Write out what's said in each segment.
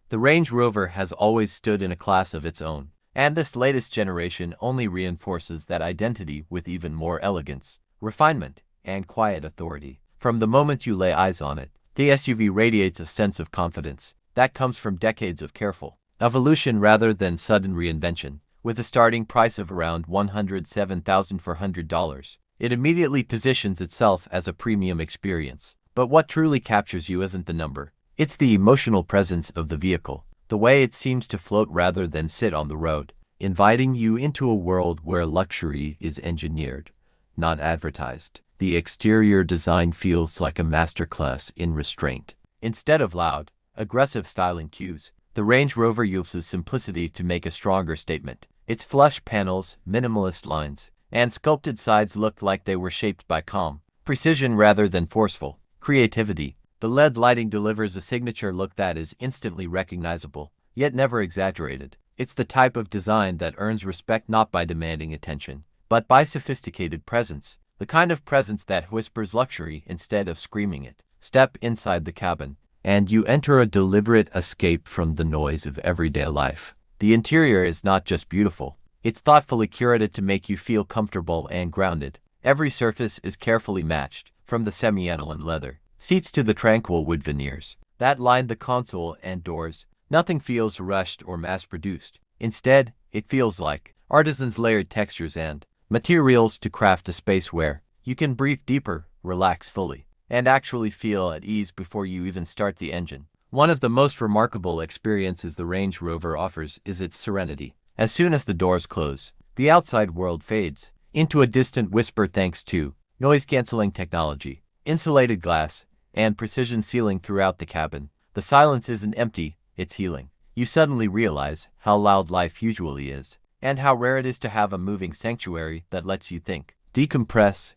The Range Rover has always stood in a class of its own, and this latest generation only reinforces that identity with even more elegance, refinement, and quiet authority. From the moment you lay eyes on it, the SUV radiates a sense of confidence that comes from decades of careful evolution rather than sudden reinvention. With a starting price of around $107,400, it immediately positions itself as a premium experience. But what truly captures you isn't the number. It's the emotional presence of the vehicle, the way it seems to float rather than sit on the road, inviting you into a world where luxury is engineered, not advertised. The exterior design feels like a masterclass in restraint. Instead of loud, aggressive styling cues, the Range Rover uses simplicity to make a stronger statement. Its flush panels, minimalist lines, and sculpted sides look like they were shaped by calm precision rather than forceful creativity. The LED lighting delivers a signature look that is instantly recognizable, yet never exaggerated. It's the type of design that earns respect not by demanding attention, but by sophisticated presence, the kind of presence that whispers luxury instead of screaming it. Step inside the cabin, and you enter a deliberate escape from the noise of everyday life. The interior is not just beautiful, it's thoughtfully curated to make you feel comfortable and grounded. Every surface is carefully matched, from the semi-aniline leather seats to the tranquil wood veneers that line the console and doors. Nothing feels rushed or mass-produced. Instead, it feels like artisans layered textures and materials to craft a space where you can breathe deeper, relax fully, and actually feel at ease before you even start the engine. One of the most remarkable experiences the Range Rover offers is its serenity. As soon as the doors close, the outside world fades into a distant whisper thanks to noise-canceling technology, insulated glass, and precision sealing throughout the cabin. The silence isn't empty, it's healing. You suddenly realize how loud life usually is, and how rare it is to have a moving sanctuary that lets you think, decompress,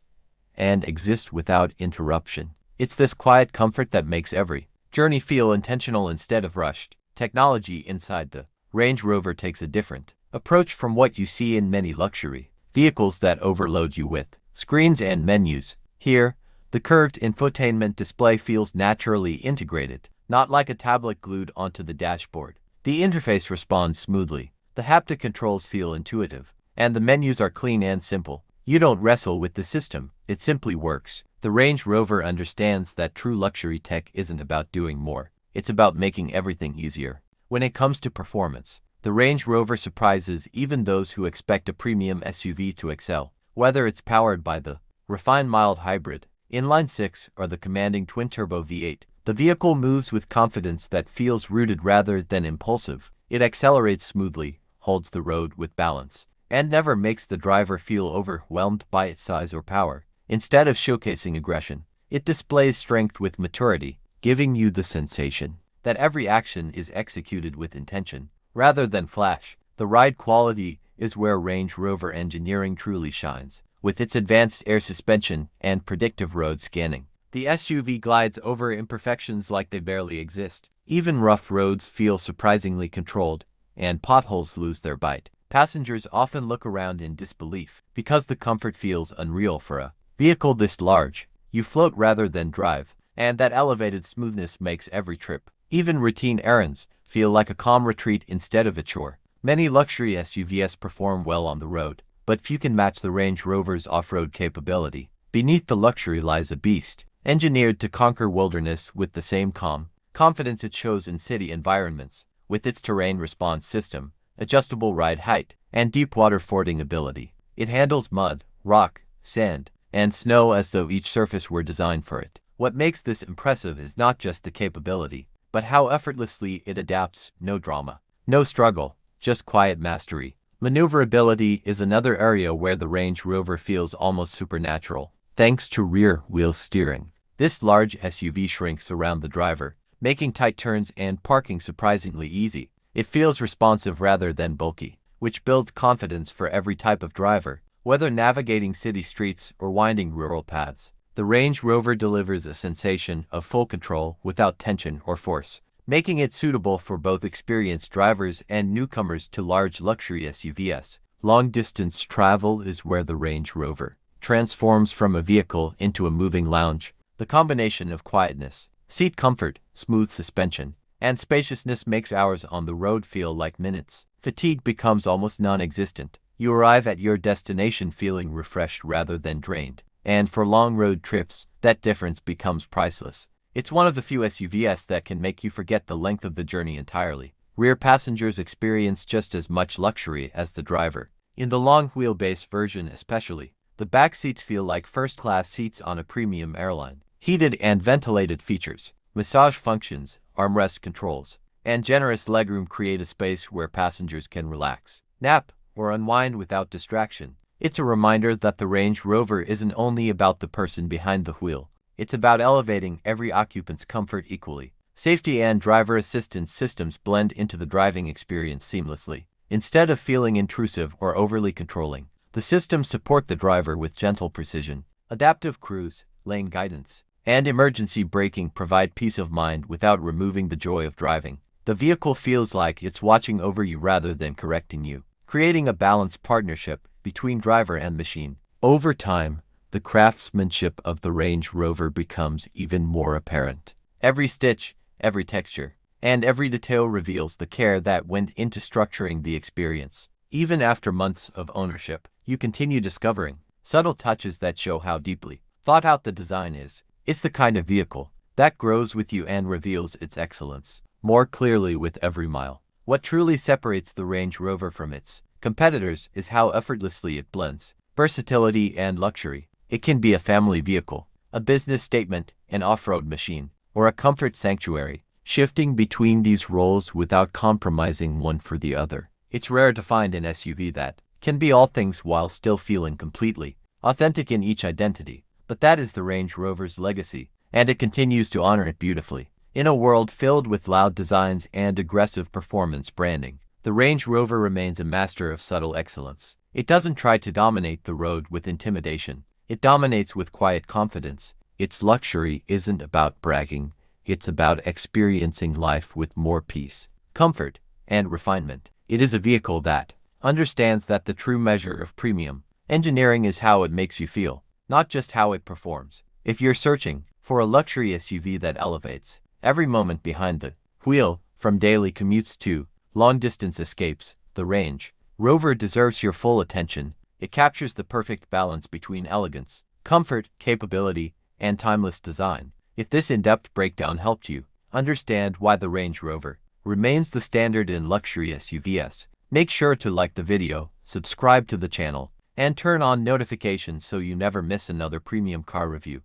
and exist without interruption. It's this quiet comfort that makes every journey feel intentional instead of rushed. Technology inside the Range Rover takes a different approach from what you see in many luxury vehicles that overload you with screens and menus. Here, the curved infotainment display feels naturally integrated, not like a tablet glued onto the dashboard. The interface responds smoothly, the haptic controls feel intuitive, and the menus are clean and simple. You don't wrestle with the system, it simply works. The Range Rover understands that true luxury tech isn't about doing more, it's about making everything easier. When it comes to performance, the Range Rover surprises even those who expect a premium SUV to excel. Whether it's powered by the refined mild hybrid, inline-6, or the commanding twin-turbo V8, the vehicle moves with confidence that feels rooted rather than impulsive. It accelerates smoothly, holds the road with balance, and never makes the driver feel overwhelmed by its size or power. Instead of showcasing aggression, it displays strength with maturity, giving you the sensation that every action is executed with intention, rather than flash. The ride quality is where Range Rover engineering truly shines. With its advanced air suspension and predictive road scanning, the SUV glides over imperfections like they barely exist. Even rough roads feel surprisingly controlled, and potholes lose their bite. Passengers often look around in disbelief because the comfort feels unreal for a vehicle this large. You float rather than drive, and that elevated smoothness makes every trip, even routine errands, feel like a calm retreat instead of a chore. Many luxury SUVs perform well on the road, but few can match the Range Rover's off-road capability. Beneath the luxury lies a beast, engineered to conquer wilderness with the same calm confidence it shows in city environments. With its terrain response system, adjustable ride height, and deep water fording ability, it handles mud, rock, sand, and snow as though each surface were designed for it. What makes this impressive is not just the capability, but how effortlessly it adapts. No drama, no struggle, just quiet mastery. Maneuverability is another area where the Range Rover feels almost supernatural, thanks to rear-wheel steering. This large SUV shrinks around the driver, making tight turns and parking surprisingly easy. It feels responsive rather than bulky, which builds confidence for every type of driver, whether navigating city streets or winding rural paths. The Range Rover delivers a sensation of full control without tension or force, making it suitable for both experienced drivers and newcomers to large luxury SUVs. Long-distance travel is where the Range Rover transforms from a vehicle into a moving lounge. The combination of quietness, seat comfort, smooth suspension, and spaciousness makes hours on the road feel like minutes. Fatigue becomes almost non-existent. You arrive at your destination feeling refreshed rather than drained. And for long road trips, that difference becomes priceless. It's one of the few SUVs that can make you forget the length of the journey entirely. Rear passengers experience just as much luxury as the driver. In the long wheelbase version especially, the back seats feel like first-class seats on a premium airline. Heated and ventilated features, massage functions, armrest controls, and generous legroom create a space where passengers can relax, nap, or unwind without distraction. It's a reminder that the Range Rover isn't only about the person behind the wheel. It's about elevating every occupant's comfort equally. Safety and driver assistance systems blend into the driving experience seamlessly. Instead of feeling intrusive or overly controlling, the systems support the driver with gentle precision. Adaptive cruise, lane guidance, and emergency braking provide peace of mind without removing the joy of driving. The vehicle feels like it's watching over you rather than correcting you, creating a balanced partnership between driver and machine. Over time, the craftsmanship of the Range Rover becomes even more apparent. Every stitch, every texture, and every detail reveals the care that went into structuring the experience. Even after months of ownership, you continue discovering subtle touches that show how deeply thought out the design is. It's the kind of vehicle that grows with you and reveals its excellence more clearly with every mile. What truly separates the Range Rover from its competitors is how effortlessly it blends versatility and luxury. It can be a family vehicle, a business statement, an off-road machine, or a comfort sanctuary, shifting between these roles without compromising one for the other. It's rare to find an SUV that can be all things while still feeling completely authentic in each identity. But that is the Range Rover's legacy, and it continues to honor it beautifully. In a world filled with loud designs and aggressive performance branding, the Range Rover remains a master of subtle excellence. It doesn't try to dominate the road with intimidation. It dominates with quiet confidence. Its luxury isn't about bragging. It's about experiencing life with more peace, comfort, and refinement. It is a vehicle that understands that the true measure of premium engineering is how it makes you feel, not just how it performs. If you're searching for a luxury SUV that elevates every moment behind the wheel, from daily commutes to long-distance escapes, the Range Rover deserves your full attention. It captures the perfect balance between elegance, comfort, capability, and timeless design. If this in-depth breakdown helped you understand why the Range Rover remains the standard in luxury SUVs, make sure to like the video, subscribe to the channel, and turn on notifications so you never miss another premium car review.